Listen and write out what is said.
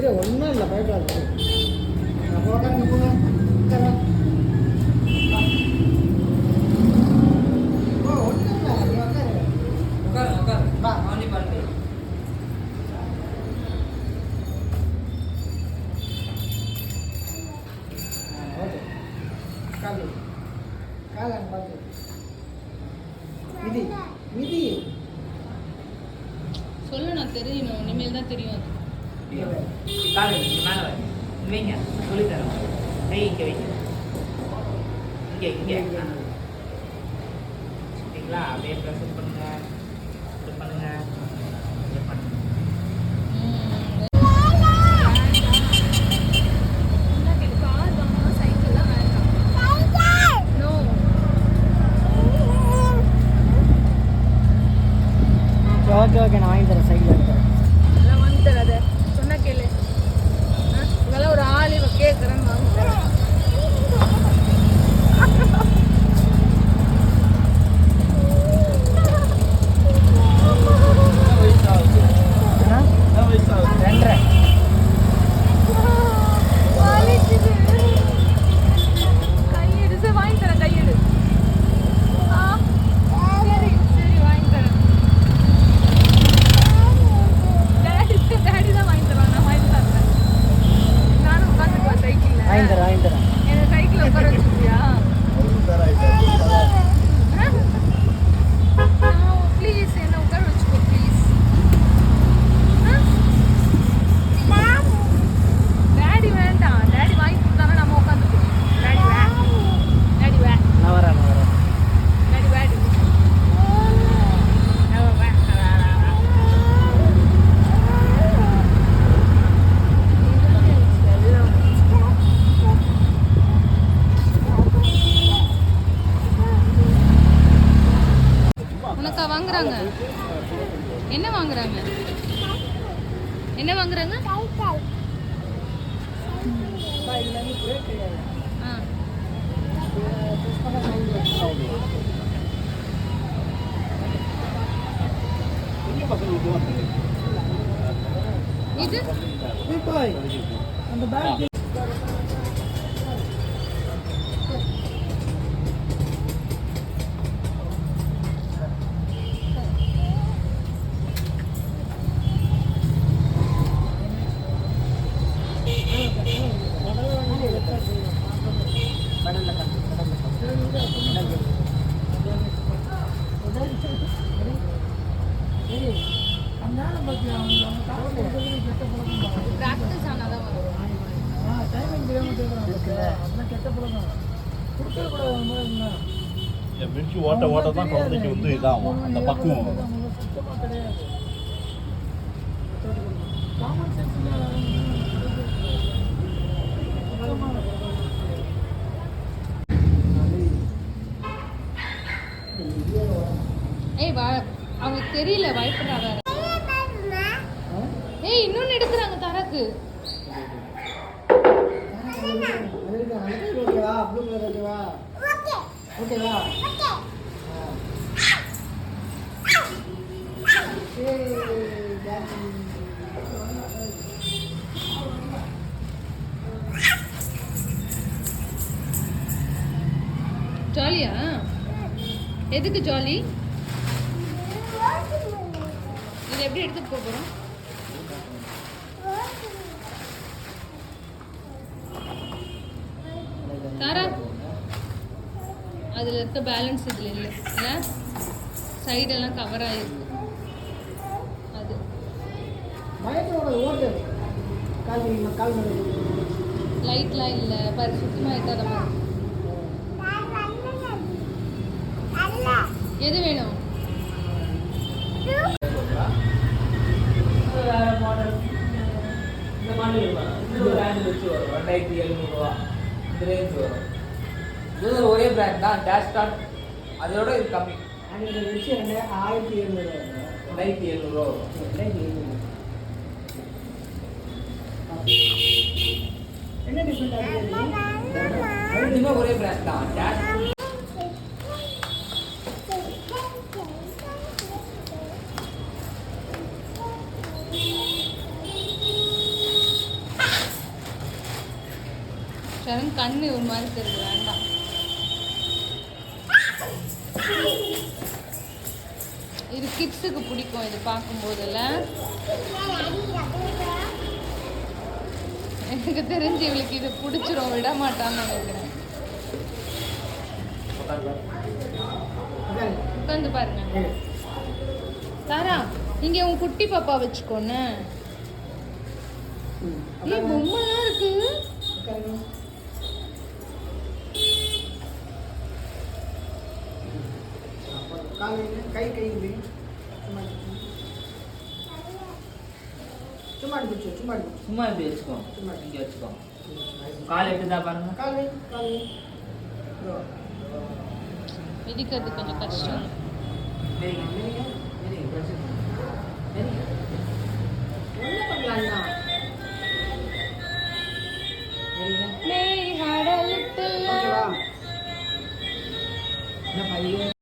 இது ஒன்றும் இல்லை பயப்படாது. உட்காருங்க போங்க உட்காருங்க. ஒன்றும் இல்லை நீ உட்காரு உட்காரு உட்காரு வா அவனி பாட்டு காலு காலாங்க பார்த்து விதி விதி சொல்லு நான் தெரியணும் இனிமேல் தான் தெரியும் அது காலு மேலே வைங்க சொல்லி தரோம் கை இங்கே வைங்க இங்கே சரிங்களா அப்படியே ப்ரெஸ் பண்ணுங்க இது பண்ணுங்க இது பண்ணுங்க ஓகே ஓகே நான் வாங்கி தரேன் சைக்கிள் வாங்கி தரேன். அதெல்லாம் வாங்கி தராத சொன்னா கேளு இதெல்லாம் ஒரு ஆள் இவ கேட்குறேன்னு வாங்கி தரேன். ரெண்டரை கையெடு சார் வாங்கி தரேன் கையெடு சரி சரி வாங்கி தரேன். டேடி தான் வாங்கி தருவாங்க நான் வாங்கி தரேன். நானும் உட்காந்துக்குவேன் சைக்கிளில் வாங்கி தரேன் என்ன சைக்கிளில் உட்கார வச்சுக்கியா ப்ளீஸ் என்ன உட்கார வச்சுக்கோ ப்ளீஸ். டேடி வேண்டாம் டேடி வாங்கி கொடுத்தாங்க நம்ம உட்காந்துக்குவோம். டேடி டேடி நான் வரேன் டேடி வேடி உனக்கா வாங்குறாங்க என்ன வாங்குறாங்க என்ன வாங்குறாங்க ஆ இது அந்த பேக் ப்ராக்டிஸ் ஆனால் தான் வரும். மிர்ச்சி ஓட்ட ஓட்ட தான் குழந்தைக்கு வந்து இதாகும் அந்த பக்குவம் வரும். ஏய் அவங்களுக்கு தெரியல பயப்படுறா வேற. ஏய் இன்னொன்னு எடுக்கிறாங்க தரக்கு. ஓகேவா ப்ளூ கலர் ஓகேவா ஓகேவா ஜாலியா எதுக்கு ஜாலி இது எப்படி எடுத்துட்டு போறோம் தாரா அதில் இருக்க பேலன்ஸ் இதில் இல்லை இல்லை சைடெல்லாம் கவர் ஆகிருக்கு அது பயத்தோட ஓட்டு கால் லைட்லாம் இல்லை பாரு சுத்தமாக இருக்காத மாதிரி. எது வேணும் இந்த மாதிரி இந்த பிராண்ட் வச்சு வரும் 2700 இந்த ரேஞ்ச் வரும். இது ஒரே பிராண்ட் தான் டேஷ் ஸ்டார்ட் அதோட இது கம்மி. அந்த வச்சு 1700 வரும். என்ன டிஃபரெண்ட் ஆகுது? ரெண்டுமே ஒரே பிராண்ட் தான் டேஷ். சரண் கண்ணு ஒரு மாதிரி தெரியுது, வேண்டாம். இது கிட்ஸுக்கு பிடிக்கும் இது பார்க்கும்போதுல. எனக்கு தெரிஞ்சு இவளுக்கு இது பிடிச்சிரும், விட மாட்டான்னு நினைக்கிறேன். உட்காந்து பாருங்க. தாரா இங்க உன் குட்டி பாப்பா வச்சுக்கோன்னு. ஏய் பொம்மைலாம் இருக்கு. கை கை சும்மா அடிச்சு சும்மா அடிச்சு சும்மா இப்படி வச்சுக்கோ, சும்மா இங்கே வச்சுக்கோ. கால் எடுத்துதா பாருங்க. கால் வை கால் வை. மிதிக்கிறது கொஞ்சம் கஷ்டம். சரிங்க சரிங்க சரிங்க பிரச்சனை சரிங்க. என்ன பண்ணலாம்னா சரிங்க. Mary had a little ஓகேவா? என்ன பையன்